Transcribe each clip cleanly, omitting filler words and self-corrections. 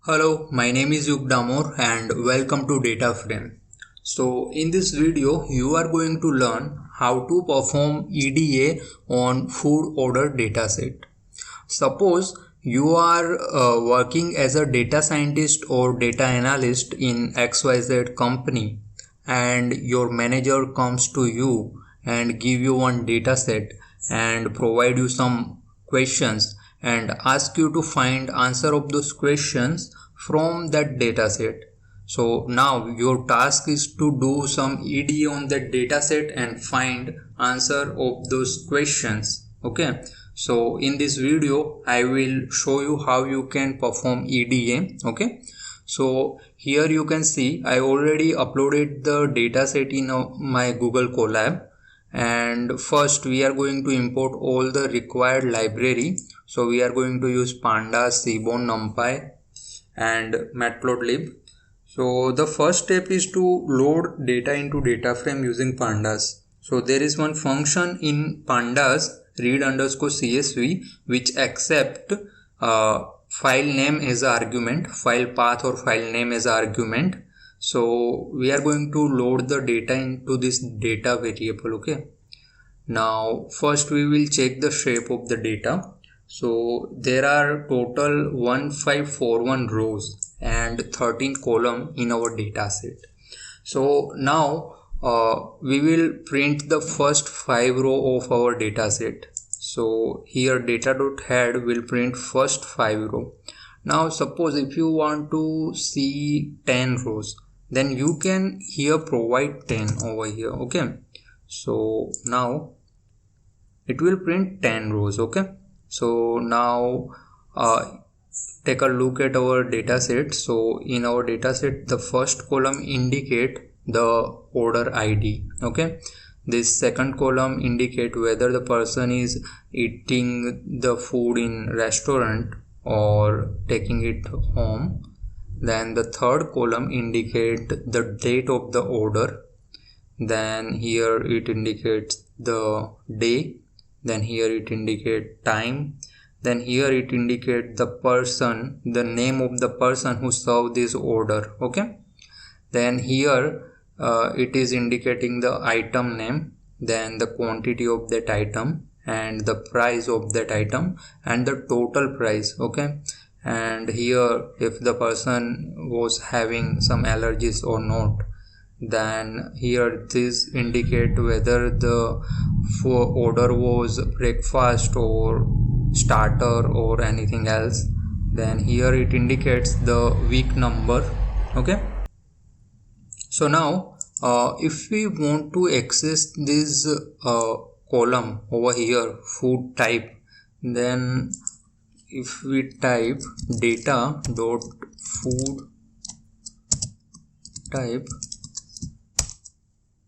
Hello, my name is Yug Damor and welcome to DataFrame. So in this video, you are going to learn how to perform EDA on food order dataset. Suppose you are working as a data scientist or data analyst in XYZ company and your manager comes to you and give you one dataset and provide you some questions and ask you to find answer of those questions from that dataset. So now your task is to do some EDA on that dataset and find answer of those questions. Okay. So in this video I will show you how you can perform EDA. Okay. So here you can see I already uploaded the dataset in my Google Colab. And first we are going to import all the required library. So we are going to use pandas, seaborn, numpy and matplotlib. So the first step is to load data into DataFrame using pandas. So there is one function in pandas read_csv which accept file name as argument, file path or file name as argument. So we are going to load the data into this data variable. Okay. Now first we will check the shape of the data. So there are total 1541 rows and 13 column in our data set. So now we will print the first 5 row of our data set. So here data.head will print first 5 row. Now suppose if you want to see 10 rows, then you can here provide 10 over here. Okay. So now it will print 10 rows. Okay. So now take a look at our data set. So in our data set, the first column indicate the order ID. Okay. This second column indicate whether the person is eating the food in restaurant or taking it home. Then the third column indicate the date of the order. Then here it indicates the day. Then here it indicate time. Then here it indicate the person, the name of the person who served this order. Okay. Then here it is indicating the item name, then the quantity of that item and the price of that item and the total price. Okay. And here if the person was having some allergies or not. Then here this indicate whether the order was breakfast or starter or anything else. Then here it indicates the week number. Okay. So now if we want to access this column over here, food type, then if we type data dot food type,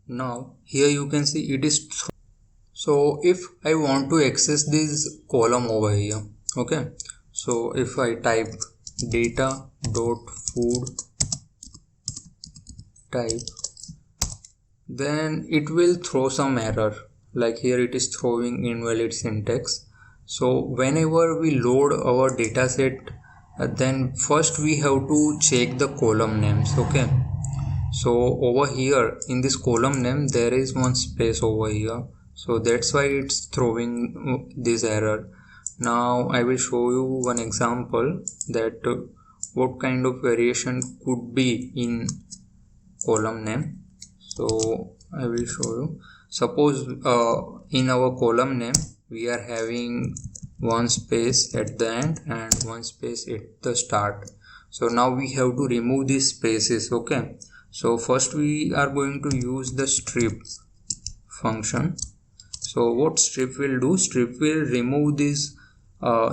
now here you can see it is. So if I want to access this column over here, okay, so if I type data dot food type, then it will throw some error, like here it is throwing invalid syntax. So whenever we load our dataset, then first we have to check the column names. Okay. So over here in this column name there is one space over here, so that's why it's throwing this error. Now I will show you one example that what kind of variation could be in column name. So I will show you. Suppose in our column name we are having one space at the end and one space at the start. So now we have to remove these spaces. Okay. So first we are going to use the strip function. So what strip will do? Strip will remove this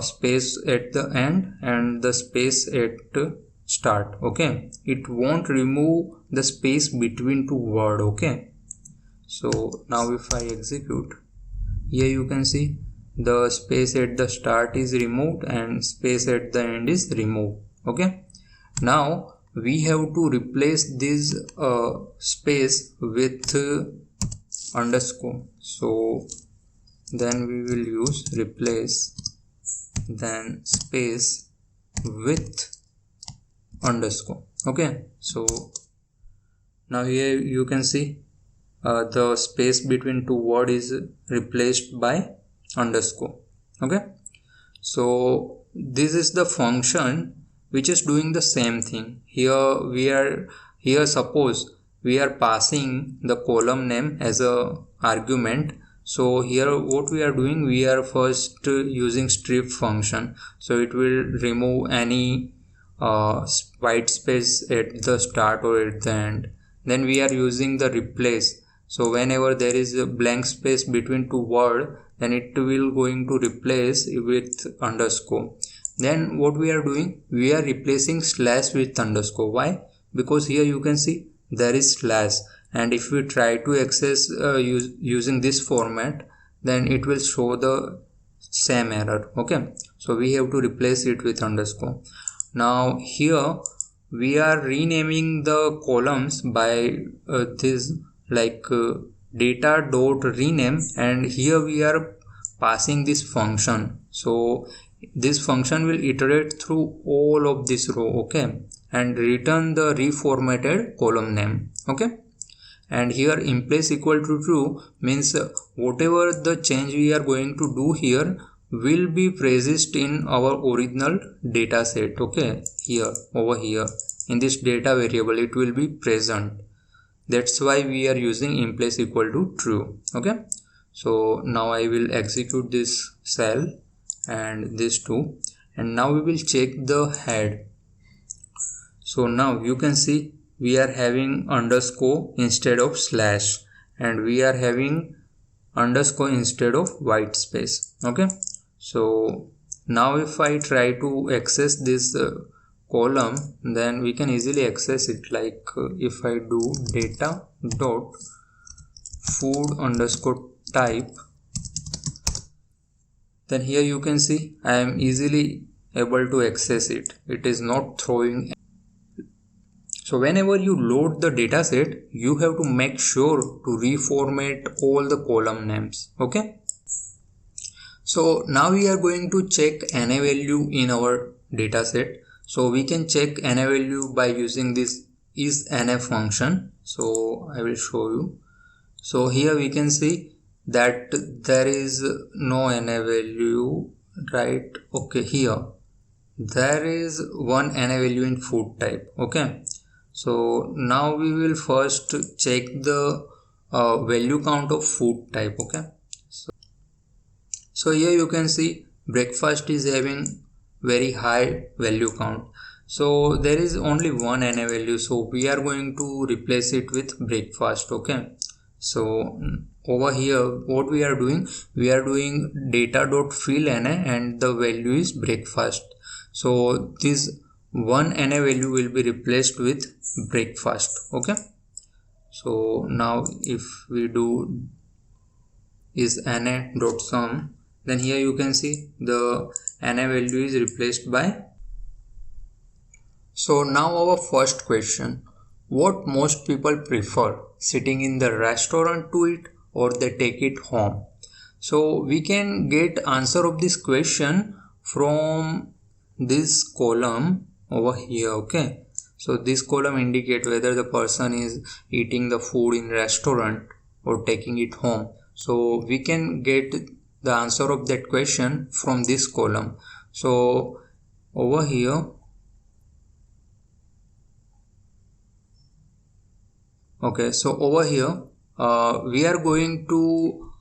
space at the end and the space at start. Okay. It won't remove the space between two words. Okay. So now if I execute, here you can see the space at the start is removed and space at the end is removed. Okay. Now we have to replace this space with underscore. So then we will use replace, then space with underscore. Okay, so now here you can see the space between two words is replaced by underscore. Okay, so this is the function which is doing the same thing. Here suppose we are passing the column name as a argument. So here what we are doing, we are first using strip function, so it will remove any white space at the start or at the end. Then we are using the replace, so whenever there is a blank space between two words, then it will going to replace with underscore. Then what we are doing, we are replacing slash with underscore. Why? Because here you can see there is slash, and if we try to access using this format, then it will show the same error. Okay, so we have to replace it with underscore. Now here we are renaming the columns by this data dot rename, and here we are passing this function. So this function will iterate through all of this row, okay, and return the reformatted column name. Okay, and here in place equal to true means whatever the change we are going to do here will be present in our original data set. Okay, here over here in this data variable it will be present. That's why we are using in place equal to true. Okay, so now I will execute this cell and this two, and now we will check the head. So now you can see we are having underscore instead of slash, and we are having underscore instead of white space. Okay, so now if I try to access this column, then we can easily access it. If I do data dot food underscore type, then here you can see I am easily able to access it. It is not throwing. So whenever you load the dataset, you have to make sure to reformat all the column names. Okay, so now we are going to check NA value in our dataset. So we can check NA value by using this isNA function. So I will show you. So here we can see that there is no NA value, right? Okay, here there is one NA value in food type. Okay, so now we will first check the value count of food type. Okay, so here you can see breakfast is having very high value count, so there is only one NA value, so we are going to replace it with breakfast. Okay, so over here what we are doing data.fill NA and the value is breakfast. So this one NA value will be replaced with breakfast. Okay, so now if we do is NA.sum, then here you can see the NA value is replaced by. So now our first question, what most people prefer, sitting in the restaurant to eat or they take it home? So we can get answer of this question from this column over here. Okay, so this column indicate whether the person is eating the food in restaurant or taking it home. So we can get the answer of that question from this column. So over here, okay, so over here we are going to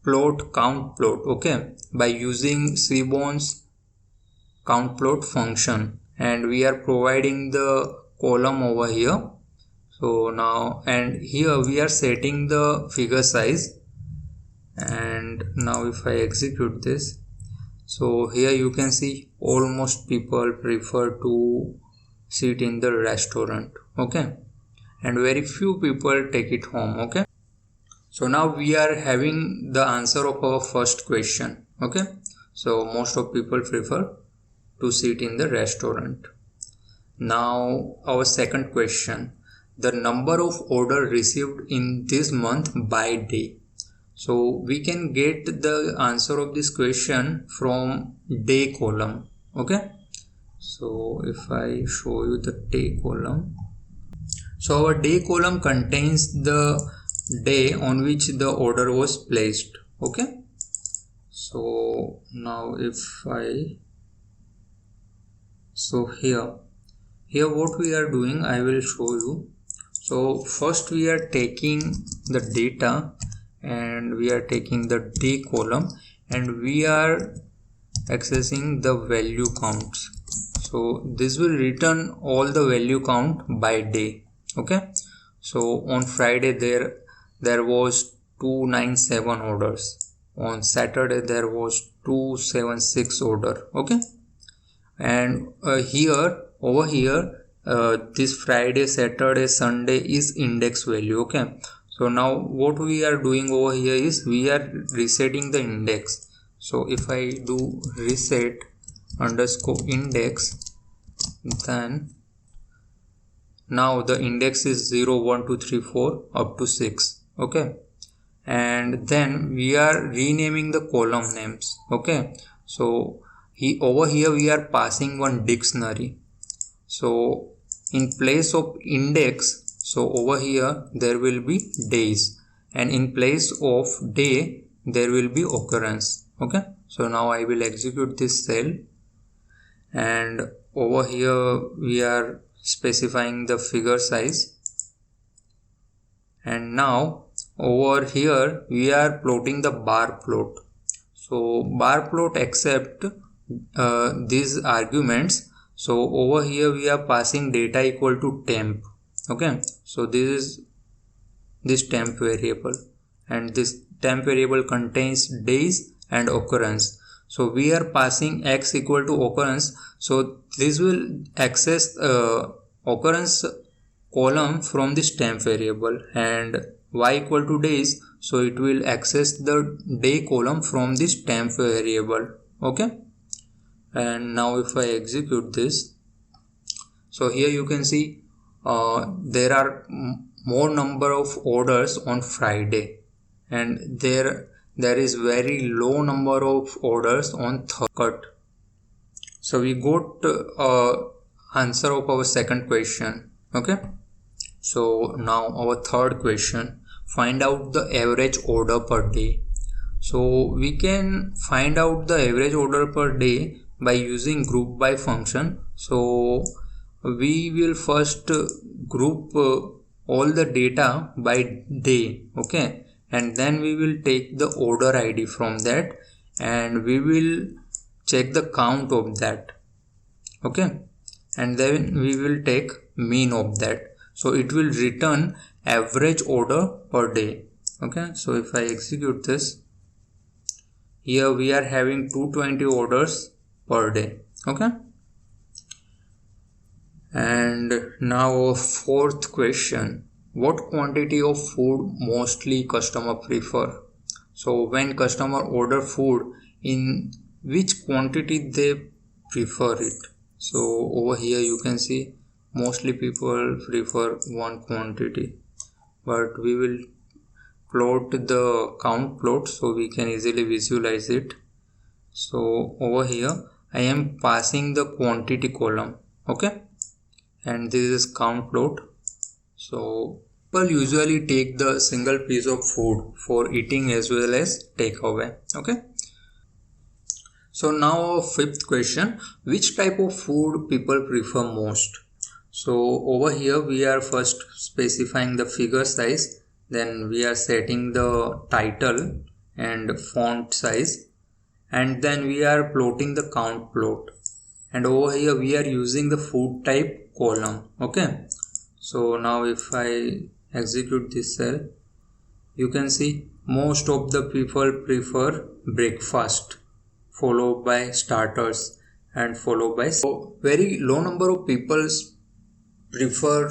plot count plot, okay, by using Seaborn's count plot function, and we are providing the column over here. So now, and here we are setting the figure size, and now if I execute this, so here you can see almost people prefer to sit in the restaurant. Okay, and very few people take it home. Okay, so now we are having the answer of our first question. Okay, so most of people prefer to sit in the restaurant. Now our second question, the number of order received in this month by day. So we can get the answer of this question from day column. Okay, So if I show you the day column, so our day column contains the day on which the order was placed. Okay, so now if I, so here what we are doing, I will show you. So first we are taking the data and we are taking the day column and we are accessing the value counts. So this will return all the value count by day. Okay, so on Friday there was 297 orders, on Saturday there was 276 order. Okay, and over here this Friday, Saturday, Sunday is index value. Okay, so now what we are doing over here is we are resetting the index. So if I do reset underscore index, then now the index is 0 1 2 3 4 up to 6. Okay, and then we are renaming the column names. Okay, so over here we are passing one dictionary. So in place of index, so over here there will be days, and in place of day there will be occurrence. Okay, so now I will execute this cell, and over here we are specifying the figure size, and now over here we are plotting the bar plot. So bar plot accept these arguments. So over here we are passing data equal to temp. Okay, so this is this temp variable, and this temp variable contains days and occurrence. So we are passing x equal to occurrence, so this will access occurrence column from this temp variable, and y equal to days, so it will access the day column from this temp variable. Okay, and now if I execute this, so here you can see there are more number of orders on Friday, and there is very low number of orders on third. So we got answer of our second question. Okay, so now our third question, find out the average order per day. So we can find out the average order per day by using group by function. So we will first group all the data by day. Okay, and then we will take the order ID from that and we will check the count of that. Okay, and then we will take mean of that, so it will return average order per day. Okay, so if I execute this, here we are having 220 orders per day. Okay, and now fourth question, what quantity of food mostly customer prefer? So when customer order food, in which quantity they prefer it? So over here you can see mostly people prefer one quantity, but we will plot the count plot so we can easily visualize it. So over here I am passing the quantity column. Okay, and this is count plot. So people usually take the single piece of food for eating as well as takeaway. Okay, so now our fifth question, which type of food people prefer most? So over here we are first specifying the figure size, then we are setting the title and font size, and then we are plotting the count plot, and over here we are using the food type column. Okay, so now if I execute this cell, you can see most of the people prefer breakfast, followed by starters, and followed by, so very low number of people prefer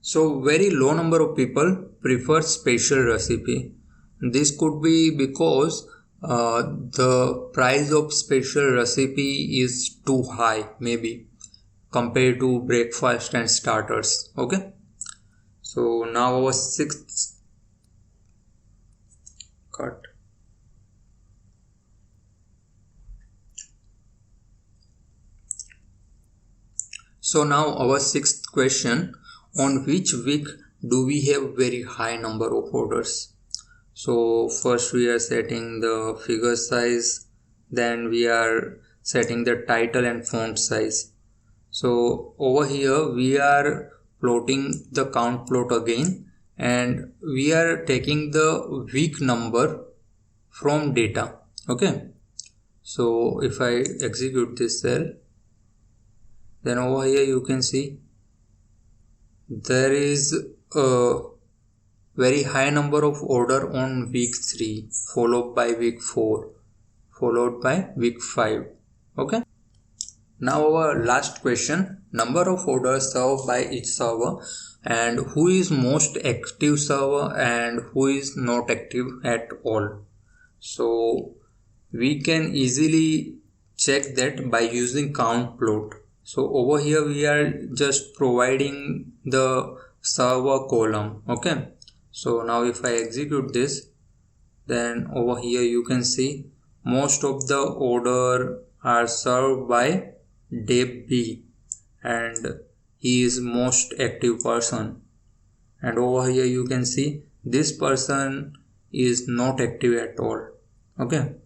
so very low number of people prefer special recipe. This could be because the price of special recipe is too high, maybe compared to breakfast and starters. Okay, so now our sixth cut. So now our sixth question, on which week do we have very high number of orders? So first we are setting the figure size, then we are setting the title and font size. So over here we are plotting the count plot again, and we are taking the week number from data. Okay, so if I execute this cell, then over here you can see there is a very high number of order on week 3, followed by week 4, followed by week 5. Okay, now our last question, number of orders served by each server, and who is most active server and who is not active at all. So we can easily check that by using count plot. So over here we are just providing the server column. Okay, so now if I execute this, then over here you can see most of the order are served by Deb B, and he is most active person. And over here you can see this person is not active at all. Okay,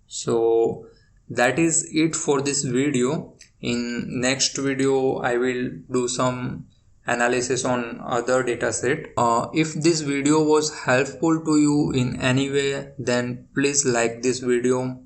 so that is it for this video. In next video I will do some analysis on other dataset. If this video was helpful to you in any way, then please like this video,